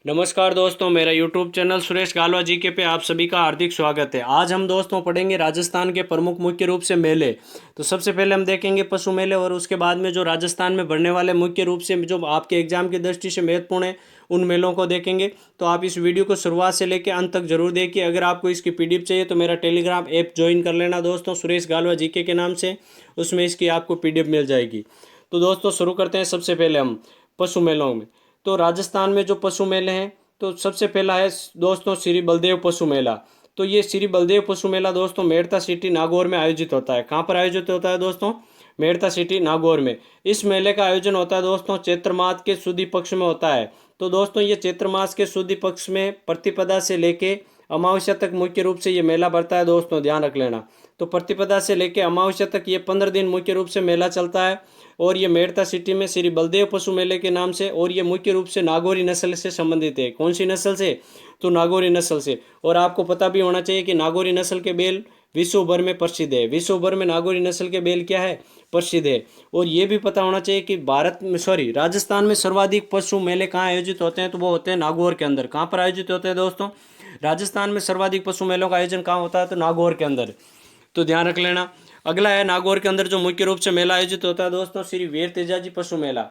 नमस्कार दोस्तों, मेरा YouTube channel Suresh Galva GK पे आप सभी का हार्दिक स्वागत है। आज हम दोस्तों पढ़ेंगे राजस्थान के प्रमुख मुख्य रूप से मेले। तो सबसे पहले हम देखेंगे पशु मेले और उसके बाद में जो राजस्थान में बढ़ने वाले मुख्य रूप से जो आपके एग्जाम की दृष्टि से महत्वपूर्ण है उन मेलों को देखेंगे। तो आप इस वीडियो को शुरुआत से लेकर अंत तक जरूर देखिए। अगर आपको इसकी पीडीएफ चाहिए तो मेरा टेलीग्राम ऐप ज्वाइन कर लेना दोस्तों, सुरेश गालवा जीके के नाम से। उसमें इसकी आपको पीडीएफ मिल जाएगी। तो दोस्तों शुरू करते हैं सबसे पहले हम पशु मेलों में। तो राजस्थान में जो पशु मेले हैं, तो सबसे पहला है दोस्तों श्री बलदेव पशु मेला। तो ये श्री बलदेव पशु मेला दोस्तों मेड़ता सिटी नागौर में आयोजित होता है। कहाँ पर आयोजित होता है दोस्तों? मेड़ता सिटी नागौर में। इस मेले का आयोजन होता है दोस्तों चैत्र मास के शुद्ध पक्ष में होता है। तो दोस्तों ये चैत्र मास के शुद्ध पक्ष में प्रतिपदा से लेके अमावस्या तक मुख्य रूप से ये मेला बढ़ता है दोस्तों, ध्यान रख लेना। तो प्रतिपदा से लेके अमावस्या तक ये 15 दिन मुख्य रूप से मेला चलता है। और ये मेड़ता सिटी में श्री बलदेव पशु मेले के नाम से, और ये मुख्य रूप से नागौरी नस्ल से संबंधित है। कौन सी नस्ल से? तो नागौरी नस्ल से। और आपको पता भी होना चाहिए कि नागौरी नस्ल के बैल विश्व भर में प्रसिद्ध है। विश्व भर में नागौरी नस्ल के बैल क्या है? प्रसिद्ध है। और ये भी पता होना चाहिए कि राजस्थान में सर्वाधिक पशु मेले कहाँ आयोजित होते हैं? तो वो होते हैं नागौर के अंदर। कहाँ पर आयोजित होते हैं दोस्तों? राजस्थान में सर्वाधिक पशु मेलों का आयोजन कहाँ होता है? तो नागौर के अंदर। तो ध्यान रख लेना। अगला है नागौर के अंदर जो मुख्य रूप से मेला आयोजित होता है दोस्तों श्री वीर तेजाजी पशु मेला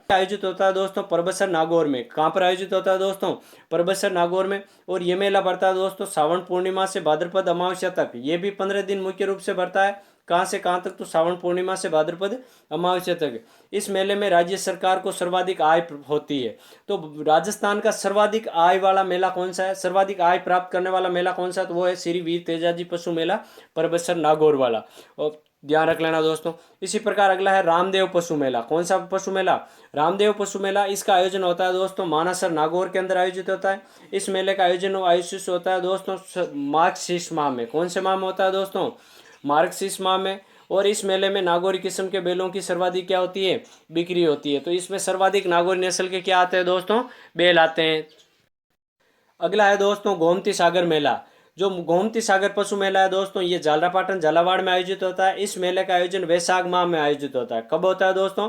आयोजित होता है दोस्तों परबतसर नागौर में। कहाँ पर आयोजित होता है दोस्तों? परबतसर नागौर में। और ये मेला बढ़ता है दोस्तों श्रावण पूर्णिमा से भाद्रपद अमावस्या तक। ये भी 15 दिन मुख्य रूप से बढ़ता है। कहाँ से कहाँ तक? तो श्रावण पूर्णिमा से भाद्रपद अमावस्या तक। इस मेले में राज्य सरकार को सर्वाधिक आय होती है। तो राजस्थान का सर्वाधिक आय वाला मेला कौन सा है? सर्वाधिक आय प्राप्त करने वाला मेला कौन सा है? तो वो है श्री वीर तेजाजी पशु मेला परबतसर नागौर वाला। और ध्यान रख लेना दोस्तों। इसी प्रकार अगला है रामदेव पशु मेला। कौन सा पशु मेला? रामदेव पशु मेला। इसका आयोजन होता है दोस्तों मानासर नागौर के अंदर आयोजित होता है। इस मेले का आयोजन आयोजित होता है दोस्तों मार्गशीर्ष माह में। कौन से माह में होता है दोस्तों? मार्गशीर्ष माह में। और इस मेले में नागौरी किस्म के बैलों की सर्वाधिक क्या होती है? बिक्री होती है। तो इसमें सर्वाधिक नागौरी नस्ल के क्या आते हैं दोस्तों? बैल आते हैं। अगला है दोस्तों गोमती सागर मेला। जो गोमती सागर पशु मेला है दोस्तों, ये झालरापाटन झालावाड़ में आयोजित होता है। इस मेले का आयोजन वैशाख माह में आयोजित होता है। कब होता है दोस्तों?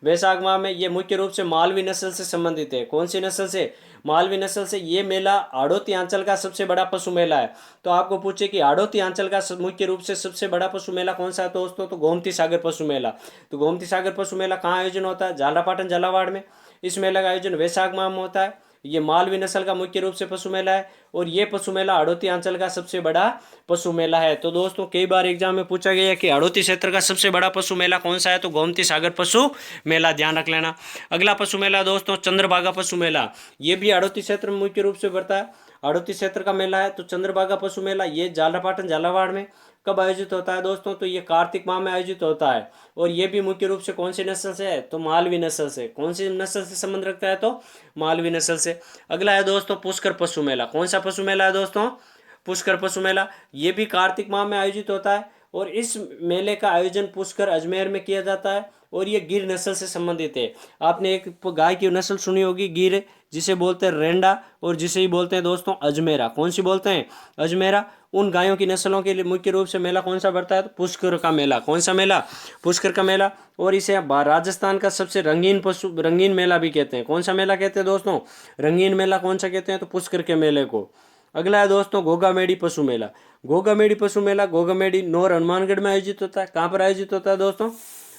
वैशाख माह में। ये मुख्य रूप से मालवी नस्ल से संबंधित है। कौन सी नस्ल से? मालवी नस्ल से। ये मेला हाड़ौती अंचल का सबसे बड़ा पशु मेला है। तो आपको पूछे कि हाड़ौती अंचल का मुख्य रूप से सबसे बड़ा पशु मेला कौन सा है दोस्तों? तो गोमती सागर पशु मेला। तो गोमती सागर पशु मेला कहाँ आयोजन होता है? झालरापाटन झालावाड़ में। इस मेला का आयोजन वैशाख माह में होता है। ये मालवी नस्ल का मुख्य रूप से पशु मेला है। और ये पशु मेला हाड़ौती अंचल का सबसे बड़ा पशु मेला है। तो दोस्तों कई बार एग्जाम में पूछा गया कि हाड़ौती क्षेत्र का सबसे बड़ा पशु मेला कौन सा है? तो गोमती सागर पशु मेला, ध्यान रख लेना। अगला पशु मेला दोस्तों चंद्रभागा पशु मेला। ये भी हाड़ौती क्षेत्र में मुख्य रूप से बढ़ता है। हाड़ौती क्षेत्र का मेला है। तो चंद्रभागा पशु मेला ये झालरापाटन झालावाड़ में। कब आयोजित होता है दोस्तों? तो ये कार्तिक माह में आयोजित होता है। और ये भी मुख्य रूप से कौन सी नस्ल से है? तो मालवी नस्ल से। कौन सी नस्ल से संबंध रखता है? तो मालवी नस्ल से। अगला है दोस्तों पुष्कर पशु मेला। कौन सा पशु मेला है दोस्तों? पुष्कर पशु मेला। ये भी कार्तिक माह में आयोजित होता है। और इस मेले का आयोजन पुष्कर अजमेर में किया जाता है। और ये गिर नस्ल से संबंधित है। आपने एक गाय की नस्ल सुनी होगी गिर, जिसे बोलते हैं रेंडा और जिसे ही बोलते हैं दोस्तों अजमेरा। कौन सी बोलते हैं? अजमेरा। उन गायों की नस्लों के लिए मुख्य रूप से मेला कौन सा बढ़ता है? तो पुष्कर का मेला। कौन सा मेला? पुष्कर का मेला। और इसे राजस्थान का सबसे रंगीन मेला भी कहते हैं। कौन सा मेला कहते हैं दोस्तों? रंगीन मेला। कौन सा कहते हैं? तो पुष्कर के मेले को। अगला है दोस्तों घोगामेडी पशु मेला। घोगामेडी पशु मेला घोगामेडी नौर हनुमानगढ़ में आयोजित होता है। कहाँ पर आयोजित होता है दोस्तों?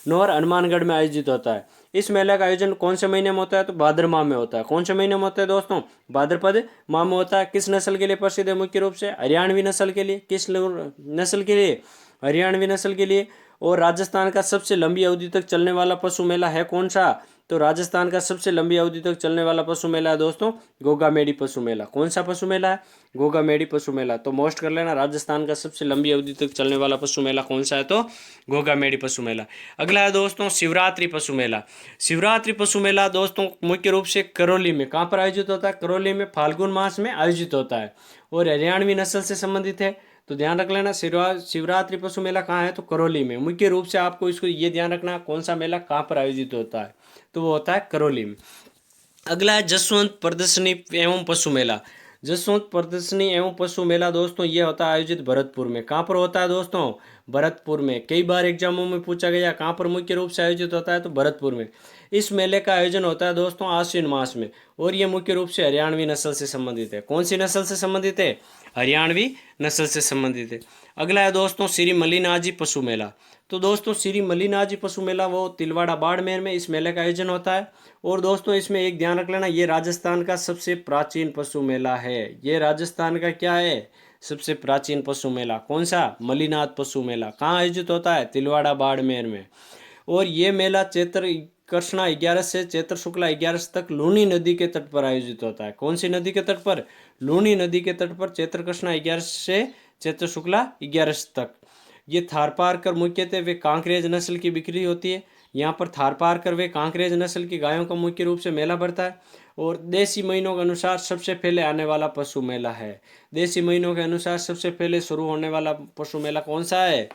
नौर हनुमानगढ़ में आयोजित होता है। इस मेले का आयोजन कौन से महीने में होता है? तो भाद्र माह में होता है। कौन से महीने में होता है दोस्तों? भाद्रपद माह में होता है। किस नस्ल के लिए प्रसिद्ध है? मुख्य रूप से हरियाणवी नस्ल के लिए। किस नस्ल के लिए? हरियाणवी नस्ल के लिए। और राजस्थान का सबसे लंबी अवधि तक चलने वाला पशु मेला है कौन सा? तो राजस्थान का सबसे लंबी अवधि तक चलने वाला पशु मेला है दोस्तों घोगामेडी पशु मेला। कौन सा पशु मेला है? घोगामेडी पशु मेला। तो मोस्ट कर लेना, राजस्थान का सबसे लंबी अवधि तक चलने वाला पशु मेला कौन सा है? तो घोगामेडी पशु मेला। अगला है दोस्तों शिवरात्रि पशु मेला। शिवरात्रि पशु मेला दोस्तों मुख्य रूप से करौली में। कहाँ पर आयोजित होता है? करौली में फाल्गुन मास में आयोजित होता है। और हरियाणवी नस्ल से संबंधित है। तो ध्यान रख लेना शिवरात्रि पशु मेला कहाँ है? तो करौली में। मुख्य रूप से आपको इसको ये ध्यान रखना कौन सा मेला कहाँ पर आयोजित होता है? तो वो होता है करौली में। अगला है जसवंत प्रदर्शनी एवं पशु मेला। जसवंत प्रदर्शनी एवं पशु मेला दोस्तों ये होता है आयोजित भरतपुर में। कहाँ पर होता है दोस्तों? भरतपुर में। कई बार एग्जामों में पूछा गया कहाँ पर मुख्य रूप से आयोजित होता है, तो भरतपुर में। इस मेले का आयोजन होता है दोस्तों आश्विन मास में, और ये मुख्य रूप से हरियाणवी नस्ल से संबंधित है। कौन सी नस्ल से संबंधित है? हरियाणवी नस्ल से संबंधित है। अगला है दोस्तों श्री मल्लिनाथ पशु मेला। तो दोस्तों श्री मल्लिनाथ पशु मेला वो तिलवाड़ा बाड़मेर में इस मेले का आयोजन होता है। और दोस्तों इसमें एक ध्यान रख लेना, ये राजस्थान का सबसे प्राचीन पशु मेला है। ये राजस्थान का क्या है? सबसे प्राचीन पशु मेला। कौन सा? मल्लिनाथ पशु मेला। कहाँ आयोजित होता है? तिलवाड़ा बाड़मेर में। और ये मेला चैत्र कृष्णा 11 से चैत्र शुक्ला 11 तक लूनी नदी के तट पर आयोजित होता है। कौन सी नदी के तट पर? लूनी नदी के तट पर चैत्र कृष्णा 11 से चैत्र शुक्ला 11 तक। ये थारपारकर मुख्यतः वे कांकरेज नस्ल की बिक्री होती है। यहाँ पर थारपारकर वे कांकरेज नस्ल की गायों का मुख्य रूप से मेला भरता है। और देसी महीनों के अनुसार सबसे पहले आने वाला पशु मेला है। देसी महीनों के अनुसार सबसे पहले शुरू होने वाला पशु मेला कौन सा है?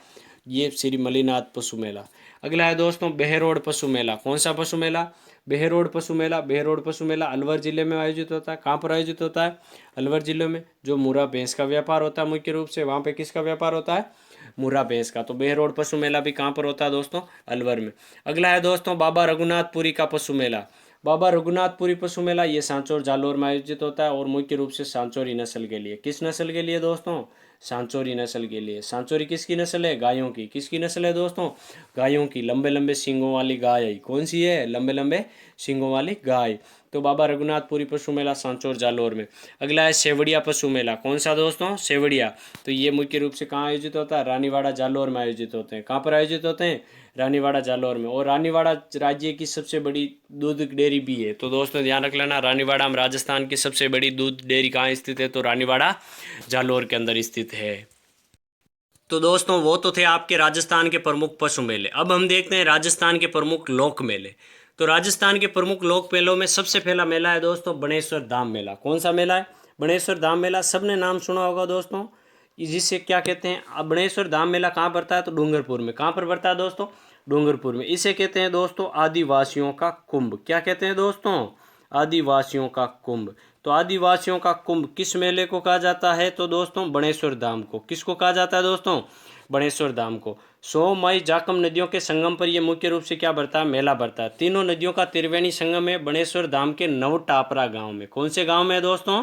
ये श्री मल्लिनाथ पशु मेला। अगला है दोस्तों बहरोड पशु मेला। कौन सा पशु मेला? बहरोड पशु मेला। बहरोड पशु मेला अलवर जिले में आयोजित होता है। कहाँ पर आयोजित होता है? अलवर जिले में। जो मुर्रा भैंस का व्यापार होता है मुख्य रूप से, वहाँ पे किसका व्यापार होता है? मुर्रा भैंस का। तो बहरोड पशु मेला भी कहाँ पर होता है दोस्तों? अलवर में। अगला है दोस्तों बाबा रघुनाथपुरी का पशु मेला। बाबा रघुनाथपुरी पशु मेला ये सांचौर जालोर में आयोजित होता है, और मुख्य रूप से सांचौरी नस्ल के लिए। किस नस्ल के लिए दोस्तों? सांचौरी नस्ल के लिए। सांचौरी किसकी नस्ल है? गायों की। किसकी नस्ल है दोस्तों? गायों की। लंबे लंबे सींगों वाली गाय है। कौन सी है? लंबे लंबे सींगों वाली गाय। तो बाबा रघुनाथपुरी पशु मेला सांचौर जालोर में। अगला है सेवड़िया पशु मेला। कौन सा दोस्तों? सेवड़िया। तो ये मुख्य रूप से कहाँ आयोजित होता है? रानीवाड़ा जालोर में आयोजित होते हैं। कहाँ पर आयोजित होते हैं? रानीवाड़ा जालोर में। और रानीवाड़ा राज्य की सबसे बड़ी दूध डेयरी भी है। तो दोस्तों ध्यान रख लेना, रानीवाड़ा में राजस्थान की सबसे बड़ी दूध डेयरी कहाँ स्थित है? तो रानीवाड़ा जालोर के अंदर स्थित है। तो दोस्तों वो तो थे आपके राजस्थान के प्रमुख पशु मेले। अब हम देखते हैं राजस्थान के प्रमुख लोक मेले। तो राजस्थान के प्रमुख लोक मेलों में सबसे पहला मेला है दोस्तों बनेश्वर धाम मेला। कौन सा मेला है? बनेश्वर धाम मेला। सबने नाम सुना होगा दोस्तों। जिसे क्या कहते हैं? अब बनेश्वर धाम मेला कहाँ पड़ता है? तो डूंगरपुर में। कहाँ पर पड़ता है दोस्तों? डूंगरपुर में। इसे कहते हैं दोस्तों आदिवासियों का कुंभ। क्या कहते हैं दोस्तों? आदिवासियों का कुंभ। तो आदिवासियों का कुंभ किस मेले को कहा जाता है? तो दोस्तों बनेश्वर धाम को। किसको कहा जाता है दोस्तों? बनेश्वर धाम को। सोम मई जाकम नदियों के संगम पर यह मुख्य रूप से क्या बढ़ता है? मेला बढ़ता है। तीनों नदियों का त्रिवेणी संगम है बनेश्वर धाम के नवटापरा गांव में। कौन से गांव में है दोस्तों?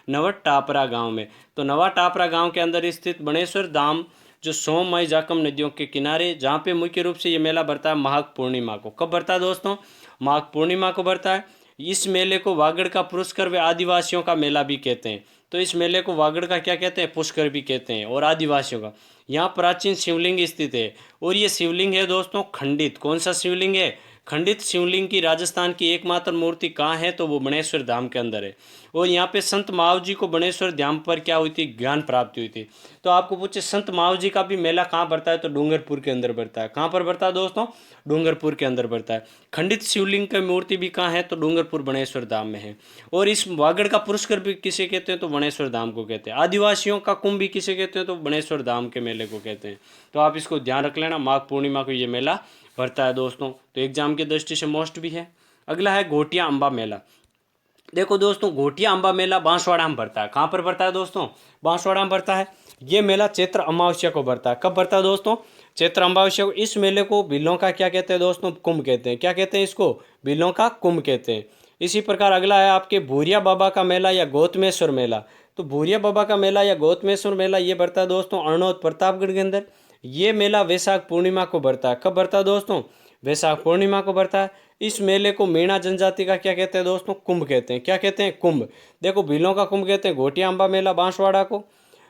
नवटापरा गांव में। तो नवाटापरा गांव के अंदर स्थित बनेश्वर धाम जो सोम मई जाकम नदियों के किनारे, जहाँ पे मुख्य रूप से ये मेला बढ़ता है माघ पूर्णिमा को। कब बढ़ता है दोस्तों? माघ पूर्णिमा को बढ़ता है। इस मेले को वागड़ का पुष्कर व आदिवासियों का मेला भी कहते हैं। तो इस मेले को वागड़ का क्या कहते हैं? पुष्कर भी कहते हैं। और आदिवासियों का। यहाँ प्राचीन शिवलिंग स्थित है, और ये शिवलिंग है दोस्तों खंडित। कौन सा शिवलिंग है? खंडित शिवलिंग की राजस्थान की एकमात्र मूर्ति कहाँ है? तो वो बनेश्वर धाम के अंदर है। और यहाँ पे संत माव जी को बनेश्वर धाम पर क्या हुई थी? ज्ञान प्राप्ति हुई थी। तो आपको पूछे संत माव जी का भी मेला कहाँ बढ़ता है? तो डूंगरपुर के अंदर बढ़ता है। कहाँ पर बढ़ता है दोस्तों? डूंगरपुर के अंदर बढ़ता है। खंडित शिवलिंग की मूर्ति भी कहाँ है? तो डूंगरपुर बनेश्वर धाम में है। और इस वागड़ का पुरस्कार भी किसे कहते हैं? तो बनेश्वर धाम को कहते हैं। आदिवासियों का कुंभ भी किसे कहते हैं? तो बनेश्वर धाम के मेले को कहते हैं। तो आप इसको ध्यान रख लेना, माघ पूर्णिमा को ये मेला भरता है दोस्तों। तो एग्जाम की दृष्टि से मोस्ट भी है। अगला है घोटिया अंबा मेला। देखो दोस्तों घोटिया अंबा मेला बांसवाड़ा में भरता है। कहाँ पर भरता है दोस्तों? बांसवाड़ा में भरता है। ये मेला चैत्र अमावस्या को भरता है। कब भरता है दोस्तों? चैत्र अमावस्या को। इस मेले को भीलों का क्या कहते हैं दोस्तों? कुंभ कहते हैं। क्या कहते हैं इसको? भीलों का कुंभ कहते हैं। इसी प्रकार अगला है आपके भूरिया बाबा का मेला या गौतमेश्वर मेला। तो भूरिया बाबा का मेला या गौतमेश्वर मेला ये भरता है दोस्तों अरनौत प्रतापगढ़ के अंदर। ये मेला वैशाख पूर्णिमा को भरता है। कब भरता है दोस्तों? वैशाख पूर्णिमा को भरता है। इस मेले को मीणा जनजाति का क्या कहते हैं दोस्तों? कुंभ कहते हैं। क्या कहते हैं? कुंभ। देखो भीलों का कुंभ कहते हैं घोटिया अंबा मेला बांसवाड़ा को।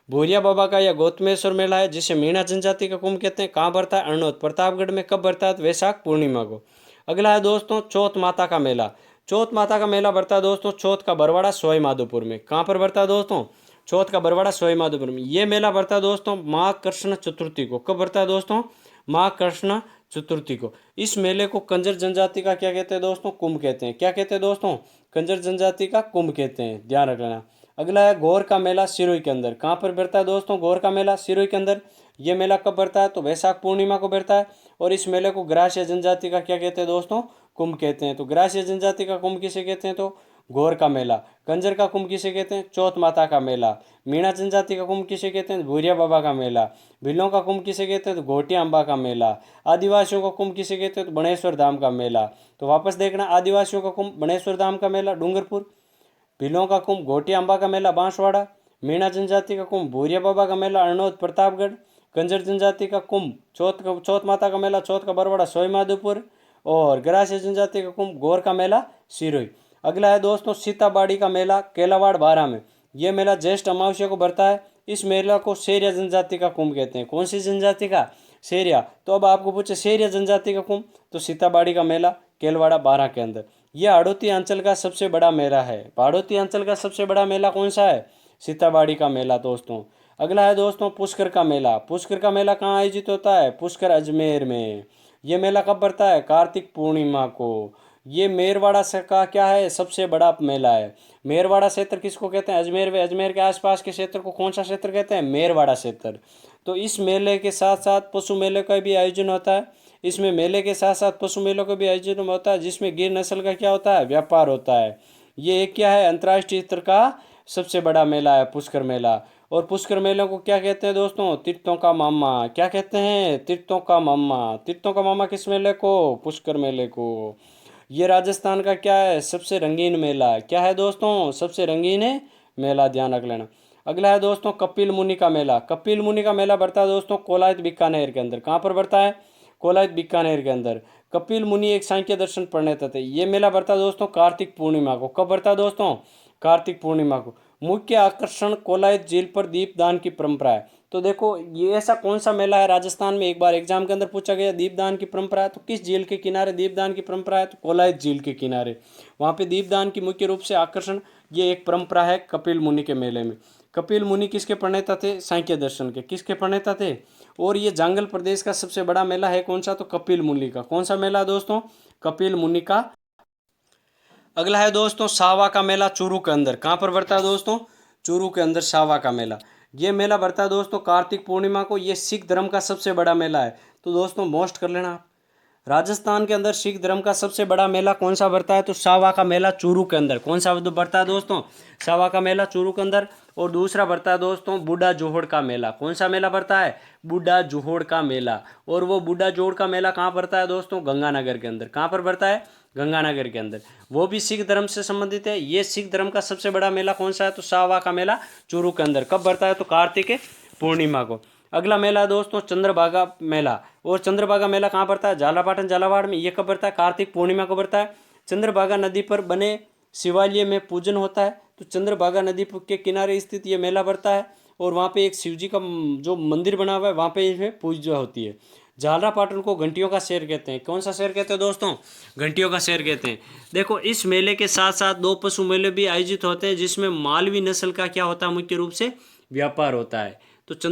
भूरिया बाबा का या गौतमेश्वर मेला है जिसे मीणा जनजाति का कुंभ कहते हैं। कहाँ भरता है? अरनौत प्रतापगढ़ में। कब भरता है? तो वैशाख पूर्णिमा को। अगला है दोस्तों चौथ माता का मेला। चौथ माता का मेला भरता है दोस्तों चौथ का बरवाड़ा सवाई माधोपुर में। कहाँ पर भरता है दोस्तों? चौथ का बरवाड़ा सवाई माधोपुर में। ये मेला भरता है दोस्तों माघ कृष्ण चतुर्थी को। कब भरता है दोस्तों? माघ कृष्ण चतुर्थी को। इस मेले को कंजर जनजाति का क्या कहते हैं दोस्तों? कुंभ कहते हैं। क्या कहते हैं दोस्तों? कंजर जनजाति का कुंभ कहते हैं। ध्यान रखना। अगला है गौर का मेला सिरोही के अंदर। कहाँ पर भरता है दोस्तों? गौर का मेला सिरोही के अंदर। ये मेला कब भरता है? तो वैशाख पूर्णिमा को भरता है। और इस मेले को ग्रास्य जनजाति का क्या कहते हैं दोस्तों? कुंभ कहते हैं। तो ग्रास्य जनजाति का कुंभ किसे कहते हैं? तो गौर का मेला। कंजर का कुंभ किसे कहते हैं? चौथ माता का मेला। मीणा जनजाति का कुंभ किसे कहते हैं? भूरिया बाबा का मेला। भिल्लों का कुंभ किसे कहते हैं? तो घोटिया अम्बा का मेला। आदिवासियों का कुंभ किसे कहते हैं? तो बणेश्वर धाम का मेला। तो वापस देखना, आदिवासियों का कुंभ बणेश्वर धाम का मेला डूंगरपुर। भिल्लों का कुंभ घोटिया अम्बा का मेला बांसवाड़ा। मीणा जनजाति का कुंभ भूरिया बाबा का मेला अरनोद प्रतापगढ़। कंजर जनजाति का कुंभ चौथ माता का मेला चौथ का बरवाड़ा सोई माधोपुर। और ग्रासीय जनजाति का कुंभ गौर का मेला सिरोही। अगला है दोस्तों सीताबाड़ी का मेला केलावाड़ बारा में। यह मेला ज्येष्ठ अमावस्या को बढ़ता है। इस मेला को सेरिया जनजाति का कुंभ कहते हैं। कौन सी जनजाति का? सेरिया। तो अब आपको पूछे सेरिया जनजाति का कुंभ, तो सीताबाड़ी का मेला केलवाड़ा बारा के अंदर। यह हाड़ौती अंचल का सबसे बड़ा मेला है। हाड़ौती अंचल का सबसे बड़ा मेला कौन सा है? सीताबाड़ी का मेला दोस्तों। अगला है दोस्तों पुष्कर का मेला। पुष्कर का मेला कहाँ आयोजित होता है? पुष्कर अजमेर में। ये मेला कब पड़ता है? कार्तिक पूर्णिमा को। ये मेरवाड़ा से का क्या है? सबसे बड़ा मेला है। मेरवाड़ा क्षेत्र किसको कहते हैं? अजमेर में अजमेर के आसपास के क्षेत्र को कौन सा क्षेत्र कहते हैं? मेरवाड़ा क्षेत्र। तो इस मेले के साथ साथ पशु मेले का भी आयोजन होता है। इसमें मेले के साथ साथ पशु मेलों का भी आयोजन होता है, जिसमें गिर नस्ल का क्या होता है? व्यापार होता है। ये एक क्या है? अंतर्राष्ट्रीय स्तर का सबसे बड़ा मेला है पुष्कर मेला। और पुष्कर मेले को क्या कहते हैं दोस्तों? तीर्थों का मामा। क्या कहते हैं? तीर्थों का मामा। तीर्थों का मामा किस मेले को? पुष्कर मेले को। ये राजस्थान का क्या है? सबसे रंगीन मेला। क्या है दोस्तों? सबसे रंगीन है मेला, ध्यान रख लेना। अगला है दोस्तों कपिल मुनि का मेला। कपिल मुनि का मेला बढ़ता है दोस्तों कोलायत बीकानेर के अंदर। कहाँ पर बढ़ता है? कोलायत बीकानेर के अंदर। कपिल मुनि एक सांख्य दर्शन प्रणेता थे। ये मेला बढ़ता है दोस्तों कार्तिक पूर्णिमा को। कब बढ़ता है दोस्तों? कार्तिक पूर्णिमा को। मुख्य आकर्षण कोलायत झील पर दीपदान की परंपरा है। तो देखो ये ऐसा कौन सा मेला है राजस्थान में? एक बार एग्जाम के अंदर पूछा गया दीपदान की परंपरा है, तो किस झील के किनारे दीपदान की परंपरा है? तो कोलायत झील के किनारे। वहाँ पे दीपदान की मुख्य रूप से आकर्षण ये एक परंपरा है कपिल मुनि के मेले में। कपिल मुनि किसके प्रणेता थे? सांख्य दर्शन के। किसके प्रणेता थे? और ये जंगल प्रदेश का सबसे बड़ा मेला है कौन सा? तो कपिल मुनि का। कौन सा मेला दोस्तों? कपिल मुनि का। अगला है दोस्तों सावा का मेला चूरू के अंदर। कहाँ पर बढ़ता है दोस्तों? चूरू के अंदर सावा का मेला। ये मेला बढ़ता है दोस्तों कार्तिक पूर्णिमा को। ये सिख धर्म का सबसे बड़ा मेला है। तो दोस्तों मोस्ट कर लेना आप। राजस्थान के अंदर सिख धर्म का सबसे बड़ा मेला कौन सा बढ़ता है? तो सावा का मेला चूरू के अंदर। कौन सा बढ़ता है दोस्तों? सावा का मेला चूरू के अंदर। और दूसरा बढ़ता है दोस्तों बूढ़ा जोहड़ का मेला। कौन सा मेला बढ़ता है? बूढ़ा जोहड़ का मेला। और वो बूढ़ा जोहड़ का मेला कहाँ बढ़ता है दोस्तों? गंगानगर के अंदर। कहाँ पर बढ़ता है? गंगानगर के अंदर। वो भी सिख धर्म से संबंधित है। ये सिख धर्म का सबसे बड़ा मेला कौन सा है? तो सावा का मेला चूरू के अंदर। कब बढ़ता है? तो कार्तिक पूर्णिमा को। अगला मेला दोस्तों चंद्रभागा मेला। और चंद्रभागा मेला कहाँ पड़ता है? झालापाटन झालावाड़ में। ये कब बढ़ता है? कार्तिक पूर्णिमा को बढ़ता है। चंद्रभागा नदी पर बने शिवालय में पूजन होता है। तो चंद्रभागा नदी के किनारे स्थित ये मेला बढ़ता है। और वहाँ पे एक शिव जी का जो मंदिर बना हुआ है, वहाँ पे इसमें पूजा होती है। झालापाटन को घंटियों का शहर कहते हैं। कौन सा शहर कहते हैं दोस्तों? घंटियों का शहर कहते हैं। देखो इस मेले के साथ साथ दो पशु मेले भी आयोजित होते हैं, जिसमें मालवी नस्ल का क्या होता है? मुख्य रूप से व्यापार होता है। तो चंद्र